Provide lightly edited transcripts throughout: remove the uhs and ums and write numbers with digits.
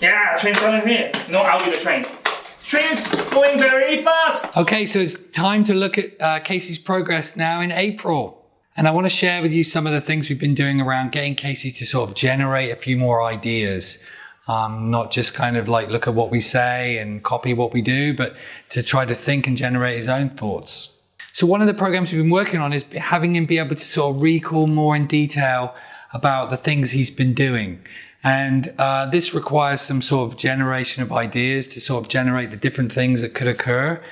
Yeah, train's coming here. No, I'll be the train. Train's going very fast. Okay, so it's time to look at Kasey's progress now in April. And I want to share with you some of the things we've been doing around getting Kasey to sort of generate a few more ideas. Not just kind of like look at what we say and copy what we do, but to try to think and generate his own thoughts. So one of the programs we've been working on is having him be able to sort of recall more in detail about the things he's been doing. And this requires some sort of generation of ideas to sort of generate the different things that could occur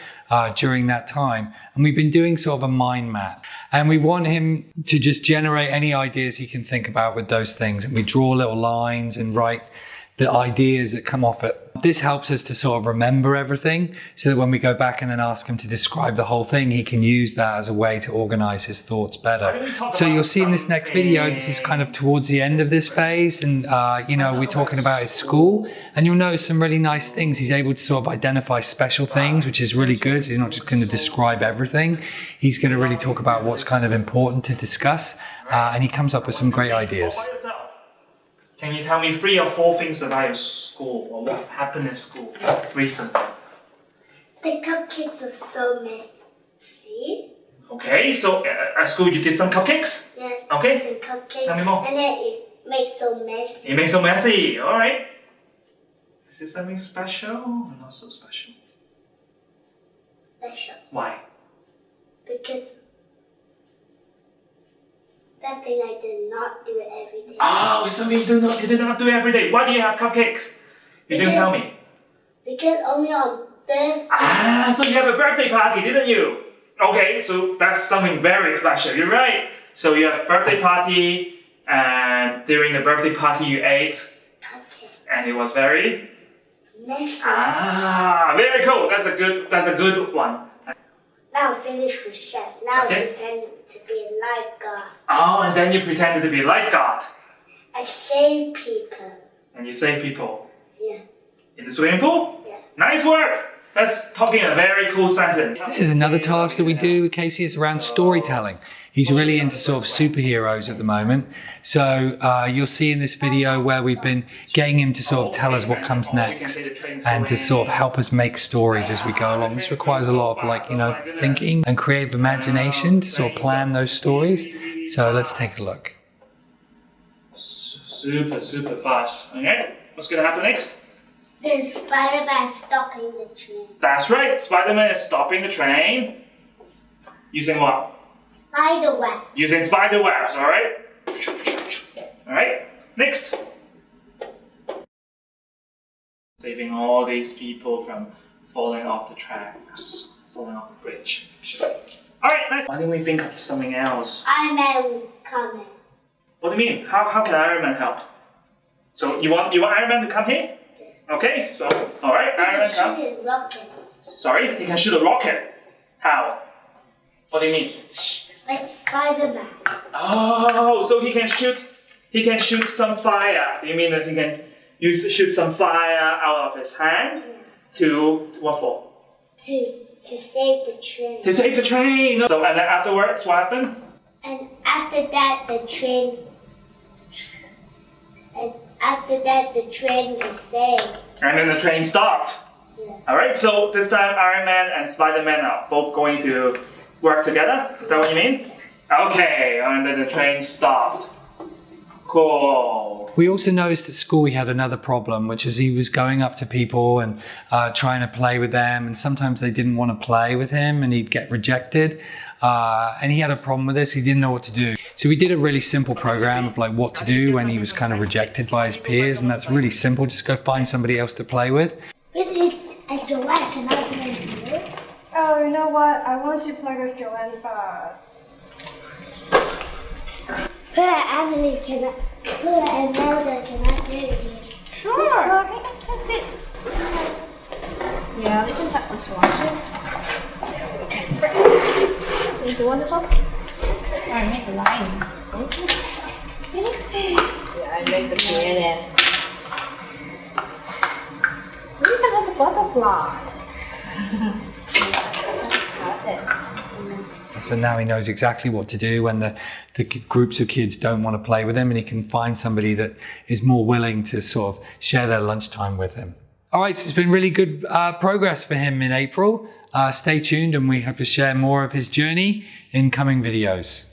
during that time. And we've been doing sort of a mind map. And we want him to just generate any ideas he can think about with those things. And we draw little lines and write the ideas that come off it. This helps us to sort of remember everything so that when we go back and then ask him to describe the whole thing, he can use that as a way to organize his thoughts better. So you'll see in this next video, this is kind of towards the end of this phase. And, we're talking about his school, and you'll notice some really nice things. He's able to sort of identify special things, which is really good. He's not just going to describe everything. He's going to really talk about what's kind of important to discuss. And he comes up with some great ideas. Can you tell me 3 or 4 things about your school or what happened in school recently? The cupcakes are so messy. Okay, so at school you did some cupcakes? Yeah, Okay. some cupcakes. Tell me more. And then it makes so messy. It makes so messy, alright. Is this something special or not so special? Special. Why? Because that thing I did not do it every day. Oh, it's something you did not do every day. Why do you have cupcakes? You didn't tell me. Because only on birthday. Ah, so you have a birthday party, didn't you? Okay, so that's something very special. You're right. So you have a birthday party, and during the birthday party you ate, Cupcake. and it was very Messy. very cool. That's a good one. Now finished with chef. Now Okay. pretend to be a lifeguard. Oh, and then you pretended to be a lifeguard, I save people. and you save people Yeah. in the swimming pool. Yeah. Nice work. That's talking a very cool sentence. This is another task that we do with Kasey. It's around storytelling. He's really into sort of superheroes at the moment. So you'll see in this video where we've been getting him to sort of tell us what comes next and to sort of help us make stories as we go along. This requires a lot of thinking and creative imagination to sort of plan those stories. So let's take a look. Super fast. Okay, what's going to happen next? There's Spider-Man stopping the train. That's right, Spider-Man is stopping the train. Using what? Spider web. Using spider webs, alright? Alright, next. Saving all these people from falling off the tracks, falling off the bridge. Alright, nice. Why didn't we think of something else? Iron Man will come in. What do you mean? How can Iron Man help? So you want Iron Man to come here? Okay, so alright, Iron Man come. He can shoot a rocket. Sorry, he can shoot a rocket. How? What do you mean? Like Spider-Man. Oh, so he can shoot some fire. Do you mean that he can shoot some fire out of his hand? To what for? To save the train. To save the train. So and then afterwards, what happened? And after that, the train is saved. And then the train stopped. Yeah. Alright, so this time Iron Man and Spider-Man are both going to work together? Is that what you mean? Okay, and then the train stopped. Cool. We also noticed at school he had another problem, which is he was going up to people and trying to play with them, and sometimes they didn't want to play with him and he'd get rejected. And he had a problem with this. He didn't know what to do. So we did a really simple program of like what to do when he was kind of rejected by his peers, and that's really simple. Just go find somebody else to play with. Visit and Joanne, can I play with you? Oh, you know what? I want to play with Joanne first. Pearl and Emily, Pearl and Melda, can I play with you? Sure. That's it. Yeah, we can have this one too. Do you want this one? I make a line. Yeah, I make the piano. You can have the butterfly. So now he knows exactly what to do when the groups of kids don't want to play with him, and he can find somebody that is more willing to sort of share their lunchtime with him. All right, so it's been really good progress for him in April. Stay tuned, and we hope to share more of his journey in coming videos.